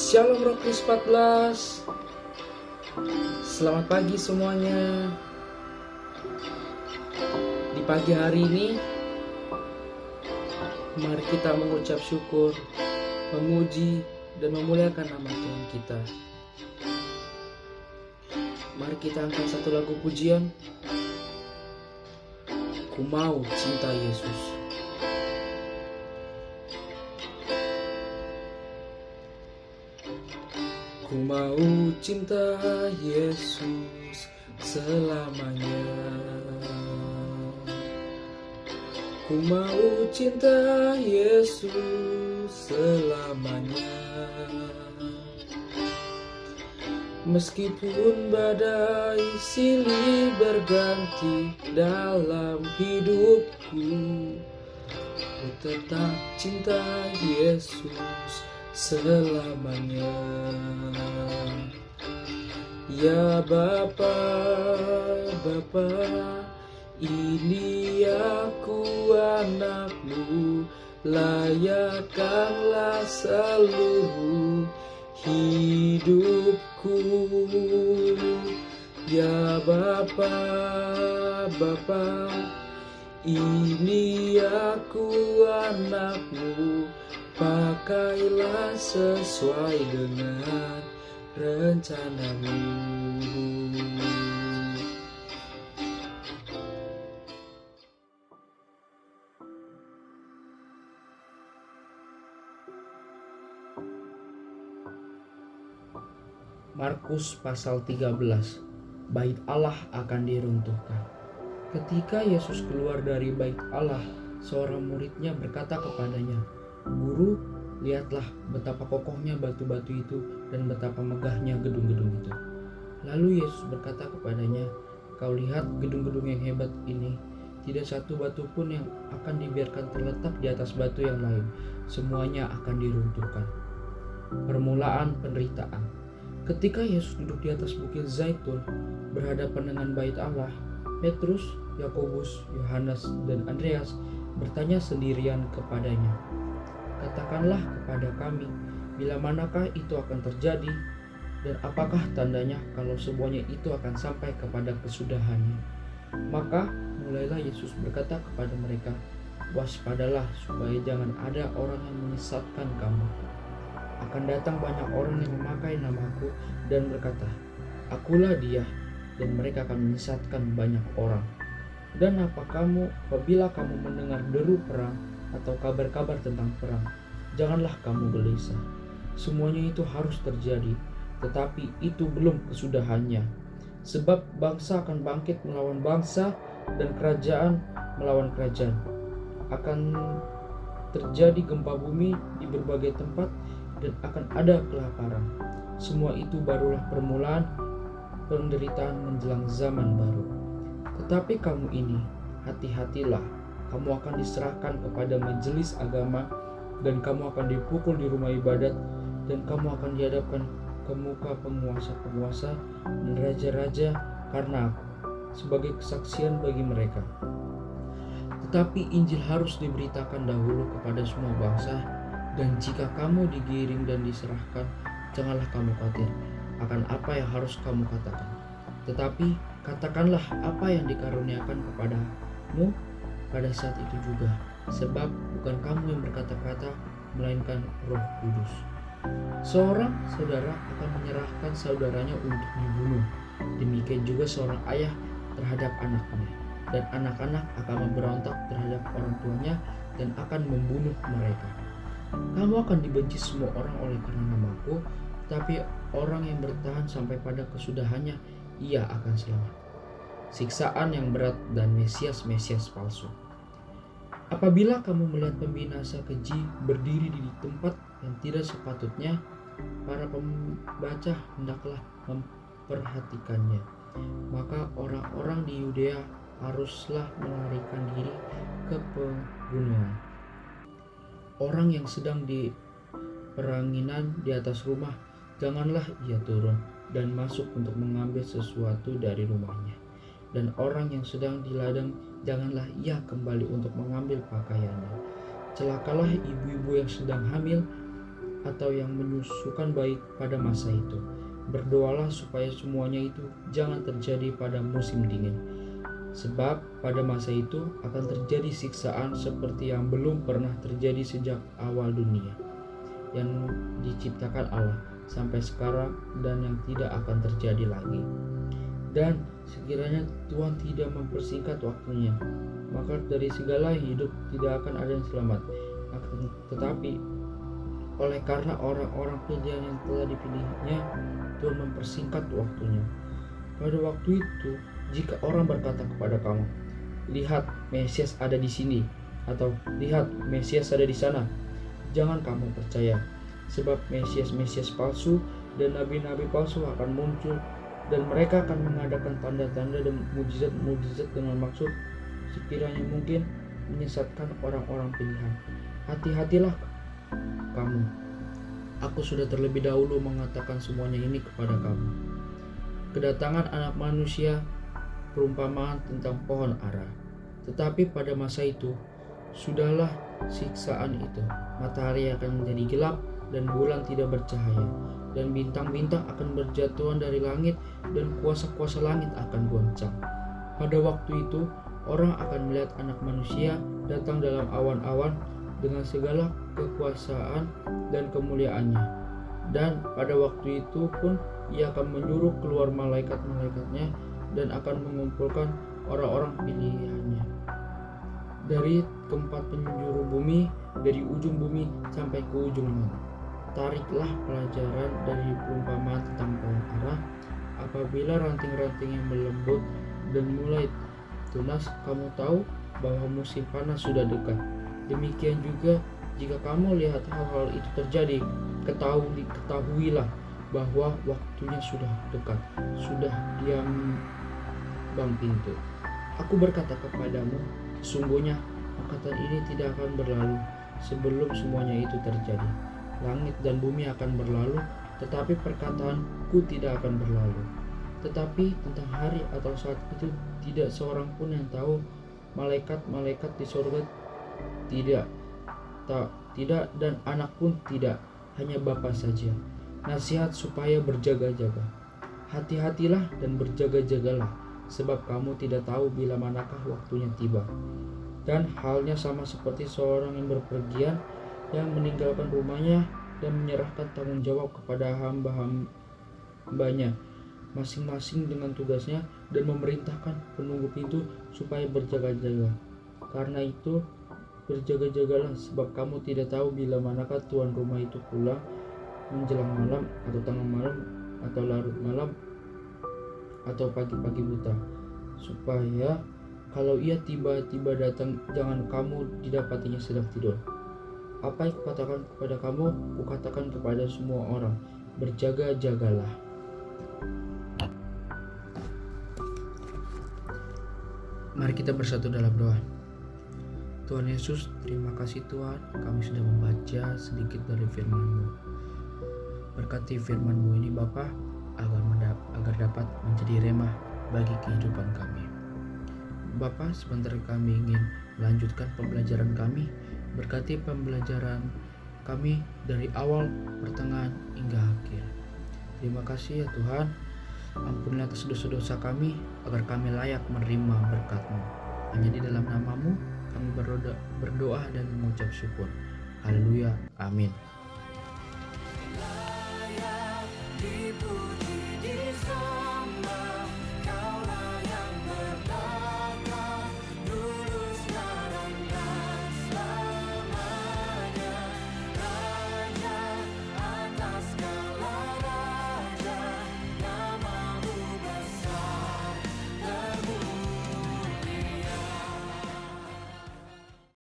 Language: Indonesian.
Shalom Rokris 14. Selamat pagi semuanya. Di pagi hari ini, mari kita mengucap syukur, memuji dan memuliakan nama Tuhan kita. Mari kita angkat satu lagu pujian. Ku mau cinta Yesus. Ku mau cinta Yesus selamanya. Ku mau cinta Yesus selamanya. Meskipun badai silih berganti dalam hidupku, ku tetap cinta Yesus selamanya. Ya Bapa, Bapa, ini aku anakmu, layakkanlah seluruh hidupku. Ya Bapa, Bapa, ini aku anakmu, pakailah sesuai dengan rencanamu. Markus pasal 13. Bait Allah akan diruntuhkan. Ketika Yesus keluar dari bait Allah, seorang muridnya berkata kepadanya, "Guru, lihatlah betapa kokohnya batu-batu itu dan betapa megahnya gedung-gedung itu." Lalu Yesus berkata kepadanya, "Kau lihat gedung-gedung yang hebat ini? Tidak satu batu pun yang akan dibiarkan terletak di atas batu yang lain. Semuanya akan diruntuhkan." Permulaan penderitaan. Ketika Yesus duduk di atas bukit Zaitun berhadapan dengan bait Allah, Petrus, Yakobus, Yohanes, dan Andreas bertanya sendirian kepadanya, "Katakanlah kepada kami, bila manakah itu akan terjadi, dan apakah tandanya kalau semuanya itu akan sampai kepada kesudahannya?" Maka mulailah Yesus berkata kepada mereka, "Waspadalah supaya jangan ada orang yang menyesatkan kamu. Akan datang banyak orang yang memakai namaku dan berkata, 'Akulah dia,' dan mereka akan menyesatkan banyak orang. Dan apabila kamu mendengar deru perang atau kabar-kabar tentang perang, janganlah kamu gelisah. Semuanya itu harus terjadi, tetapi itu belum kesudahannya. Sebab bangsa akan bangkit melawan bangsa dan kerajaan melawan kerajaan. Akan terjadi gempa bumi di berbagai tempat dan akan ada kelaparan. Semua itu barulah permulaan penderitaan menjelang zaman baru. Tetapi kamu ini, hati-hatilah, kamu akan diserahkan kepada majelis agama, dan kamu akan dipukul di rumah ibadat, dan kamu akan dihadapkan ke muka penguasa-penguasa dan raja-raja karena aku, sebagai kesaksian bagi mereka. Tetapi Injil harus diberitakan dahulu kepada semua bangsa, dan jika kamu digiring dan diserahkan, janganlah kamu khawatir akan apa yang harus kamu katakan. Tetapi katakanlah apa yang dikaruniakan kepadamu pada saat itu juga, sebab bukan kamu yang berkata-kata, melainkan Roh Kudus. Seorang saudara akan menyerahkan saudaranya untuk dibunuh. Demikian juga seorang ayah terhadap anaknya, dan anak-anak akan memberontak terhadap orang tuanya dan akan membunuh mereka. Kamu akan dibenci semua orang oleh karena namaku, tapi orang yang bertahan sampai pada kesudahannya, ia akan selamat. Siksaan yang berat dan Mesias palsu. Apabila kamu melihat pembinasa keji berdiri di tempat yang tidak sepatutnya, para pembaca hendaklah memperhatikannya. Maka orang-orang di Yudea haruslah melarikan diri ke pegunungan. Orang yang sedang di peranginan di atas rumah, janganlah ia turun dan masuk untuk mengambil sesuatu dari rumahnya. Dan orang yang sedang di ladang, janganlah ia kembali untuk mengambil pakaiannya. Celakalah ibu-ibu yang sedang hamil atau yang menyusukan baik pada masa itu. Berdoalah supaya semuanya itu jangan terjadi pada musim dingin. Sebab pada masa itu akan terjadi siksaan seperti yang belum pernah terjadi sejak awal dunia yang diciptakan Allah sampai sekarang, dan yang tidak akan terjadi lagi. Dan sekiranya Tuhan tidak mempersingkat waktunya, maka dari segala hidup tidak akan ada yang selamat. Tetapi oleh karena orang-orang pilihan yang telah dipilihnya, Tuhan mempersingkat waktunya. Pada waktu itu, jika orang berkata kepada kamu, "Lihat, Mesias ada di sini," atau "Lihat, Mesias ada di sana," jangan kamu percaya, sebab Mesias-Mesias palsu dan nabi-nabi palsu akan muncul, dan mereka akan mengadakan tanda-tanda dan mujizat-mujizat dengan maksud sekiranya mungkin menyesatkan orang-orang pilihan. Hati-hatilah kamu. Aku sudah terlebih dahulu mengatakan semuanya ini kepada kamu. Kedatangan Anak Manusia perumpamaan tentang pohon ara. Tetapi pada masa itu sudahlah siksaan itu. Matahari akan menjadi gelap dan bulan tidak bercahaya, dan bintang-bintang akan berjatuhan dari langit, dan kuasa-kuasa langit akan goncang. Pada waktu itu orang akan melihat Anak Manusia datang dalam awan-awan dengan segala kekuasaan dan kemuliaannya. Dan pada waktu itu pun Ia akan menyuruh keluar malaikat-malaikatnya dan akan mengumpulkan orang-orang pilihannya dari keempat penjuru bumi, dari ujung bumi sampai ke ujung langit. Tariklah pelajaran dari perumpamaan tentang pohon ara. Apabila ranting-rantingnya melembut dan mulai tunas, kamu tahu bahwa musim panas sudah dekat. Demikian juga jika kamu lihat hal-hal itu terjadi, ketahuilah bahwa waktunya sudah dekat, sudah diambang pintu. Aku berkata kepadamu, sesungguhnya angkatan ini tidak akan berlalu sebelum semuanya itu terjadi. Langit dan bumi akan berlalu, tetapi perkataanku tidak akan berlalu. Tetapi tentang hari atau saat itu tidak seorang pun yang tahu, malaikat-malaikat di surga tidak, dan anak pun tidak, hanya Bapa saja. Nasihat supaya berjaga-jaga. Hati-hatilah dan berjaga-jagalah, sebab kamu tidak tahu bila manakah waktunya tiba. Dan halnya sama seperti seorang yang berpergian, yang meninggalkan rumahnya dan menyerahkan tanggung jawab kepada hamba-hambanya masing-masing dengan tugasnya, dan memerintahkan penunggu pintu supaya berjaga-jaga. Karena itu berjaga-jagalah, sebab kamu tidak tahu bila manakah tuan rumah itu pulang, menjelang malam atau tengah malam atau larut malam atau pagi-pagi buta, supaya kalau Ia tiba-tiba datang, jangan kamu didapatinya sedang tidur. Apa yang kukatakan kepada kamu, kukatakan kepada semua orang, berjaga-jagalah. Mari kita bersatu dalam doa. Tuhan Yesus, terima kasih Tuhan, kami sudah membaca sedikit dari firman-Mu. Berkati firman-Mu ini Bapa, agar dapat menjadi remah bagi kehidupan kami. Bapa, sebentar kami ingin melanjutkan pembelajaran kami. Berkati pembelajaran kami dari awal, pertengahan, hingga akhir. Terima kasih ya Tuhan. Ampunilah atas dosa-dosa kami, agar kami layak menerima berkat-Mu. Hanya di dalam nama-Mu kami berdoa dan mengucap syukur. Haleluya, amin.